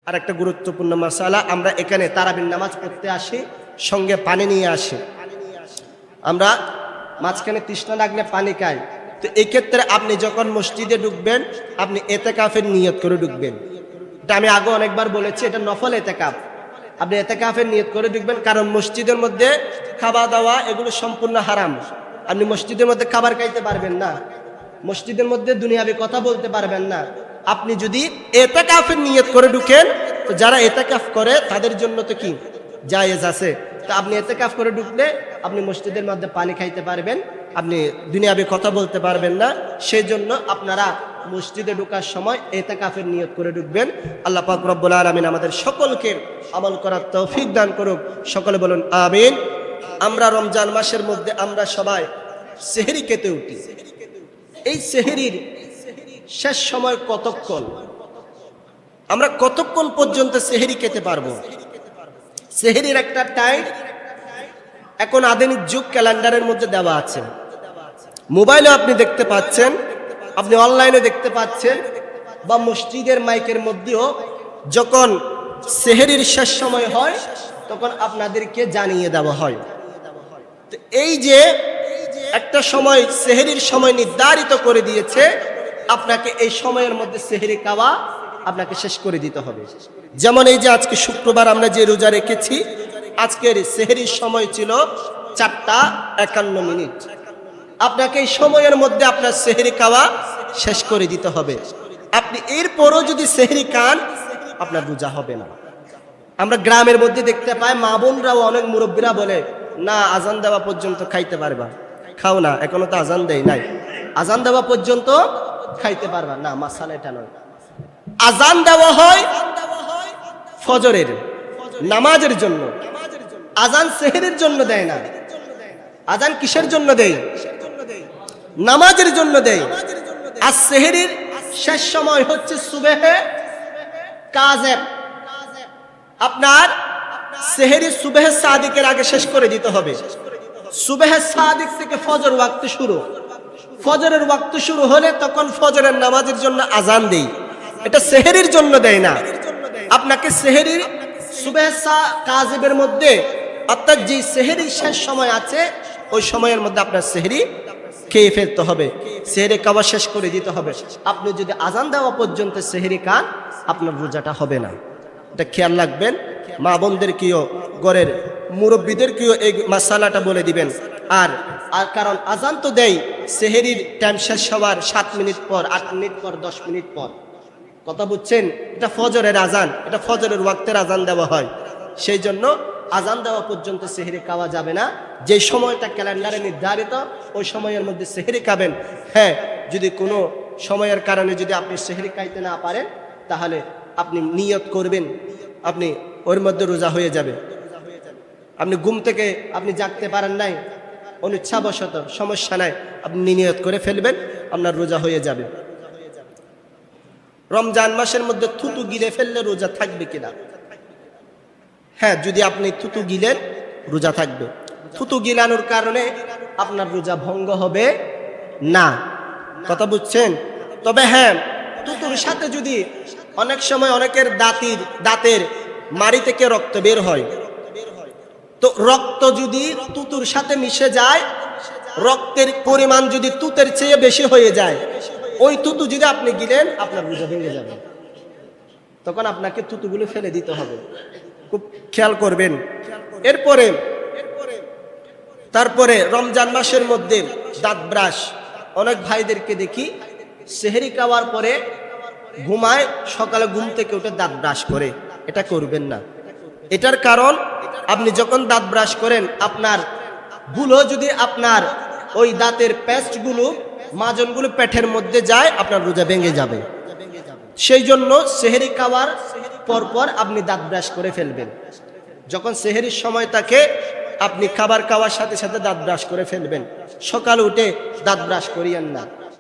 আর একটা গুরুত্বপূর্ণ মাসালা, আমরা এখানে তারাবির নামাজ পড়তে আসি, সঙ্গে পানি নিয়ে আসি। আমরা মাঝখানে তৃষ্ণা লাগলে পানি খাই। তো এই ক্ষেত্রে আপনি যখন মসজিদে ঢুকবেন, আপনি এতেকাফের নিয়ত করে ঢুকবেন। এটা আমি আগে অনেকবার বলেছি, এটা নফল এতেকাফ। আপনি এতেকাফের নিয়ত করে ঢুকবেন, কারণ মসজিদের মধ্যে খাওয়া দাওয়া এগুলো সম্পূর্ণ হারাম। আপনি মসজিদের মধ্যে খাবার খাইতে পারবেন না, মসজিদের মধ্যে দুনিয়াবি কথা বলতে পারবেন না। আপনি যদি এতেকাফের নিয়ত করে ঢুকেন, তো যারা এতেকাফ করে তাদের জন্য তো কি জায়েজ আছে। তো আপনি এতেকাফ করে ঢুকলে আপনি মসজিদের মধ্যে পানি খাইতে পারবেন, আপনি দুনিয়াবি কথা বলতে পারবেন না। সেই জন্য আপনারা মসজিদে ঢোকার সময় এতেকাফের নিয়ত করে ঢুকবেন। আল্লাহ পাক রব্বুল আলামিন আমাদের সকলকে আমল করার তৌফিক দান করুক। সকলে বলুন আমিন। আমরা রমজান মাসের মধ্যে আমরা সবাই সেহরি খেতে উঠি। এই সেহরির শেষ সময় কতক্ষণ? আমরা কতক্ষণ পর্যন্ত সেহরি খেতে পারবো? সেহরির একটা টাইম এখন আধুনিক যুগ ক্যালেন্ডারের মধ্যে দেওয়া আছে। মোবাইলে আপনি দেখতে পাচ্ছেন, আপনি অনলাইনে দেখতে পাচ্ছেন, বা মসজিদের মাইকের মধ্যেও যখন সেহরির শেষ সময় হয় তখন আপনাদেরকে জানিয়ে দেওয়া হয়। তো এই যে একটা সময় সেহরির সময় নির্ধারিত করে দিয়েছে, আপনাকে এই সময়ের মধ্যে সেহরি খাওয়া আপনাকে শেষ করে দিতে হবে। যেমন এই যে আজকে শুক্রবার আমরা যে রোজা রেখেছি, আজকের সেহরির সময় ছিল 4:51। আপনাকে এই সময়ের মধ্যে আপনার সেহরি খাওয়া শেষ করে দিতে হবে। আপনি এরপরও যদি সেহরি খান, আপনার রোজা হবে না। আমরা গ্রামের মধ্যে দেখতে পাই, মা বোনরাও অনেক মুরব্বীরা বলে, না আজান দেওয়া পর্যন্ত খাইতে পারবা। খাও না, এখনো তো আজান দেয় নাই, আজান দেওয়া পর্যন্ত খাইতে পারবা না। মাসালা এটা নয়। আজান দেওয়া হয় ফজরের নামাজের জন্য, আজান সেহরির জন্য দেয় না। আজান কিসের জন্য দেয়? নামাজের জন্য দেয়। আর সেহরির শেষ সময় হচ্ছে সুবহে কাযেব। আপনার সেহরি সুবহে সাদিকের আগে শেষ করে দিতে হবে। সুবহে সাদিক থেকে ফজর ওয়াক্ত শুরু, ফজরের ওয়াক্ত শুরু হলে তখন ফজরের নামাজের জন্য আজান দেই। এটা সেহরির জন্য দেয় না। আপনাকে সেহরির সুবহে কাযেবের মধ্যে, অর্থাৎ যে সেহরির শেষ সময় আছে, ওই সময়ের মধ্যে আপনার সেহরি খেয়ে ফেলতে হবে, সেহরি খাওয়া শেষ করে দিতে হবে। আপনি যদি আজান দেওয়া পর্যন্ত সেহরি খান, আপনার রোজাটা হবে না। এটা খেয়াল রাখবেন। মা বোনদেরকেও, ঘরের মুরব্বীদেরকেও এই মাসালাটা বলে দিবেন। আর কারণ আজান তো দেয় সেহরির টাইম শেষ হওয়ার 7 মিনিট পর, 8 মিনিট পর, 10 মিনিট পর। কথা বুঝছেন? এটা ফজরের আজান, এটা ফজরের ওয়াক্তের আজান দেওয়া হয়। সেই জন্য আজান দেওয়া পর্যন্ত সেহরি খাওয়া যাবে না। যে সময়টা ক্যালেন্ডারে নির্ধারিত, ওই সময়ের মধ্যে সেহরি খাবেন। হ্যাঁ, যদি কোনো সময়ের কারণে যদি আপনি সেহরি খাইতে না পারেন, তাহলে আপনি নিয়ত করবেন, আপনি ওর মধ্যে রোজা হয়ে যাবে। আপনি ঘুম থেকে আপনি জাগতে পারেন নাই, অনিচ্ছাবশত, সমস্যা নাই, আপনি নিয়ত করে ফেলবেন, আপনার রোজা হয়ে যাবে। রমজান মাসের মধ্যে থুতু গিলে ফেললে রোজা থাকবে কিনা? হ্যাঁ, যদি আপনি থুতু গিলেন, রোজা থাকবে। থুতু গিলানোর কারণে আপনার রোজা ভঙ্গ হবে না। কথা বুঝছেন? তবে হ্যাঁ, থুতুর সাথে যদি অনেক সময় অনেকের দাঁতের মাড়ি থেকে রক্ত বের হয়, তো রক্ত যদি থুতুর সাথে মিশে যায়, রক্তের পরিমাণ যদি তুতের চেয়ে বেশি হয়ে যায়, ওই থুতু যদি আপনি গিলেন, আপনার রোজা ভেঙে যাবে। তখন আপনাকে থুতুগুলো ফেলে দিতে হবে। খুব খেয়াল করবেন। তারপরে রমজান মাসের মধ্যে দাঁত ব্রাশ, অনেক ভাইদেরকে দেখি সেহরি খাওয়ার পরে ঘুমায়, সকালে ঘুম থেকে উঠে দাঁত ব্রাশ করে। এটা করবেন না। এটার কারণ, আপনি যখন দাঁত ব্রাশ করেন, আপনার গুলো যদি আপনার ওই দাঁতের পেস্টগুলো, মাজনগুলো পেটের মধ্যে যায়, আপনার রোজা ভেঙে যাবে। সেই জন্য সেহরি খাওয়ার পরপর আপনি দাঁত ব্রাশ করে ফেলবেন। যখন সেহরির সময় থাকে, আপনি খাবার খাওয়ার সাথে সাথে দাঁত ব্রাশ করে ফেলবেন। সকালে উঠে দাঁত ব্রাশ করিয়েন না।